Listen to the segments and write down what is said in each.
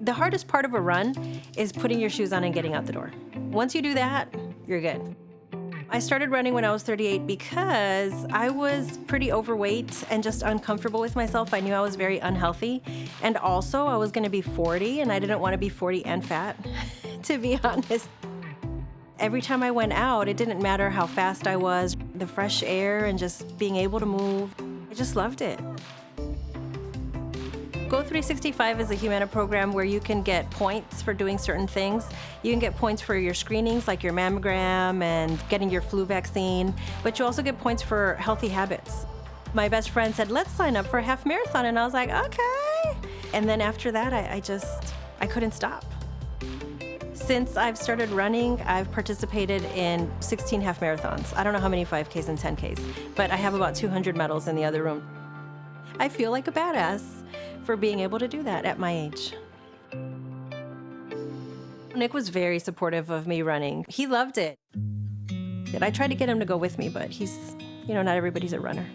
The hardest part of a run is putting your shoes on and getting out the door. Once you do that, you're good. I started running when I was 38 because I was pretty overweight and just uncomfortable with myself. I knew I was very unhealthy. And also, I was going to be 40, and I didn't want to be 40 and fat, to be honest. Every time I went out, it didn't matter how fast I was, the fresh air and just being able to move. I just loved it. Go 365 is a Humana program where you can get points for doing certain things. You can get points for your screenings, like your mammogram and getting your flu vaccine, but you also get points for healthy habits. My best friend said, let's sign up for a half marathon, and I was like, okay. And then after that, I couldn't stop. Since I've started running, I've participated in 16 half marathons. I don't know how many 5Ks and 10Ks, but I have about 200 medals in the other room. I feel like a badass for being able to do that at my age. Nick was very supportive of me running. He loved it. I tried to get him to go with me, but he's, not everybody's a runner.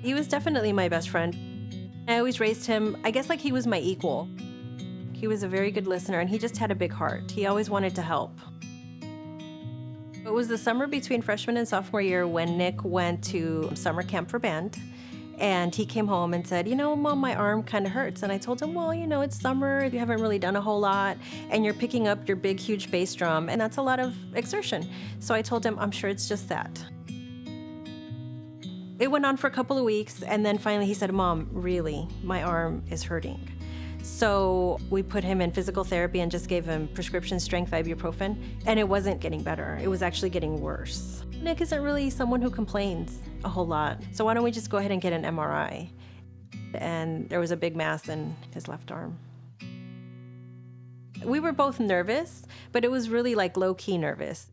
He was definitely my best friend. I always raised him, I guess, like he was my equal. He was a very good listener, and he just had a big heart. He always wanted to help. It was the summer between freshman and sophomore year when Nick went to summer camp for band. And he came home and said, Mom, my arm kind of hurts. And I told him, well, it's summer. You haven't really done a whole lot. And you're picking up your big, huge bass drum. And that's a lot of exertion. So I told him, I'm sure it's just that. It went on for a couple of weeks. And then finally he said, Mom, really, my arm is hurting. So we put him in physical therapy and just gave him prescription strength ibuprofen. And it wasn't getting better. It was actually getting worse. Nick isn't really someone who complains a whole lot. So why don't we just go ahead and get an MRI? And there was a big mass in his left arm. We were both nervous, but it was really like low-key nervous.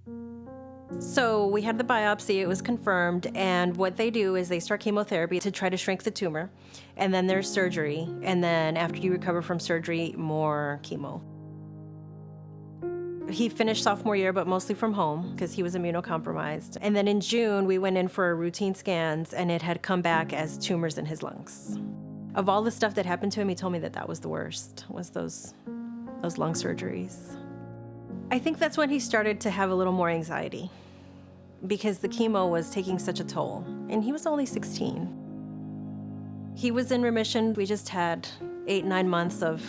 So we had the biopsy, it was confirmed, and what they do is they start chemotherapy to try to shrink the tumor, and then there's surgery, and then after you recover from surgery, more chemo. He finished sophomore year, but mostly from home because he was immunocompromised. And then in June, we went in for routine scans, and it had come back as tumors in his lungs. Of all the stuff that happened to him, he told me that was the worst, was those lung surgeries. I think that's when he started to have a little more anxiety because the chemo was taking such a toll, and he was only 16. He was in remission. We just had 8-9 months of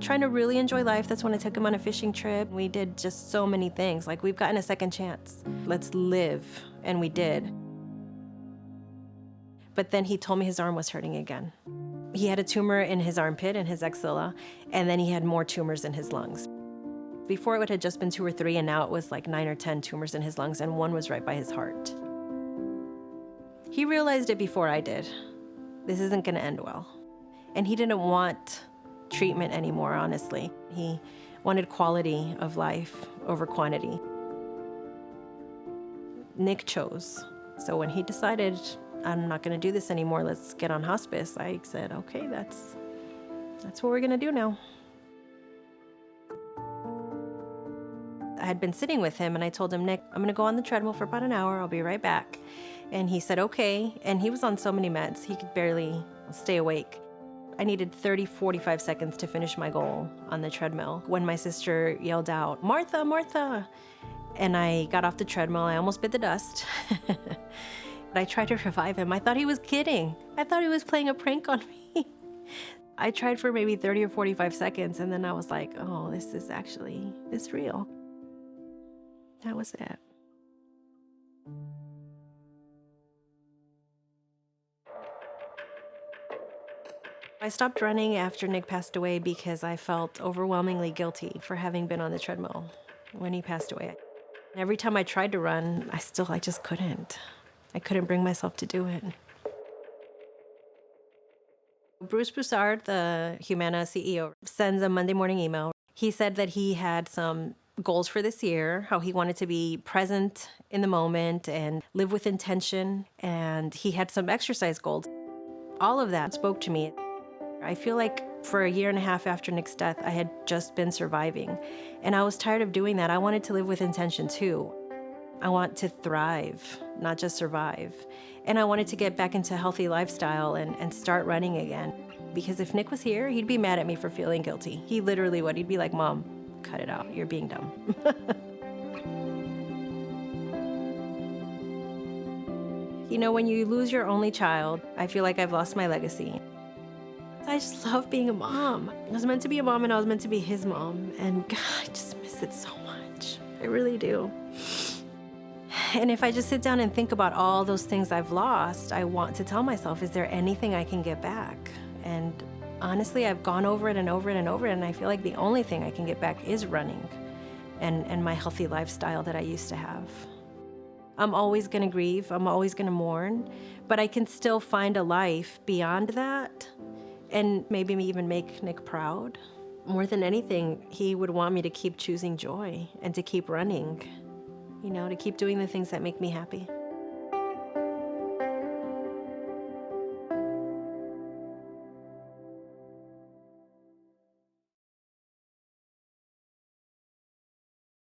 trying to really enjoy life. That's when I took him on a fishing trip. We did just so many things. Like, we've gotten a second chance. Let's live. And we did. But then he told me his arm was hurting again. He had a tumor in his armpit and his axilla, and then he had more tumors in his lungs. Before it had just been 2 or 3, and now it was like 9 or 10 tumors in his lungs, and one was right by his heart. He realized it before I did. This isn't gonna end well. And he didn't want treatment anymore, honestly. He wanted quality of life over quantity. Nick chose. So when he decided, I'm not gonna do this anymore, let's get on hospice, I said, okay, that's what we're gonna do now. I had been sitting with him, and I told him, Nick, I'm gonna go on the treadmill for about an hour, I'll be right back. And he said, okay. And he was on so many meds, he could barely stay awake. I needed 30, 45 seconds to finish my goal on the treadmill when my sister yelled out, Martha, Martha. And I got off the treadmill, I almost bit the dust. I tried to revive him. I thought he was kidding. I thought he was playing a prank on me. I tried for maybe 30 or 45 seconds, and then I was like, oh, this is real. That was it. I stopped running after Nick passed away because I felt overwhelmingly guilty for having been on the treadmill when he passed away. Every time I tried to run, I just couldn't. I couldn't bring myself to do it. Bruce Broussard, the Humana CEO, sends a Monday morning email. He said that he had some goals for this year, how he wanted to be present in the moment and live with intention, and he had some exercise goals. All of that spoke to me. I feel like for a year and a half after Nick's death, I had just been surviving, and I was tired of doing that. I wanted to live with intention too. I want to thrive, not just survive. And I wanted to get back into a healthy lifestyle and start running again. Because if Nick was here, he'd be mad at me for feeling guilty. He literally would. He'd be like, Mom, cut it out. You're being dumb. You know, when you lose your only child, I feel like I've lost my legacy. I just love being a mom. I was meant to be a mom and I was meant to be his mom. And God, I just miss it so much. I really do. And if I just sit down and think about all those things I've lost, I want to tell myself, is there anything I can get back? And honestly, I've gone over it and over it and over it, and I feel like the only thing I can get back is running and my healthy lifestyle that I used to have. I'm always gonna grieve, I'm always gonna mourn, but I can still find a life beyond that and maybe even make Nick proud. More than anything, he would want me to keep choosing joy and to keep running. You know, to keep doing the things that make me happy.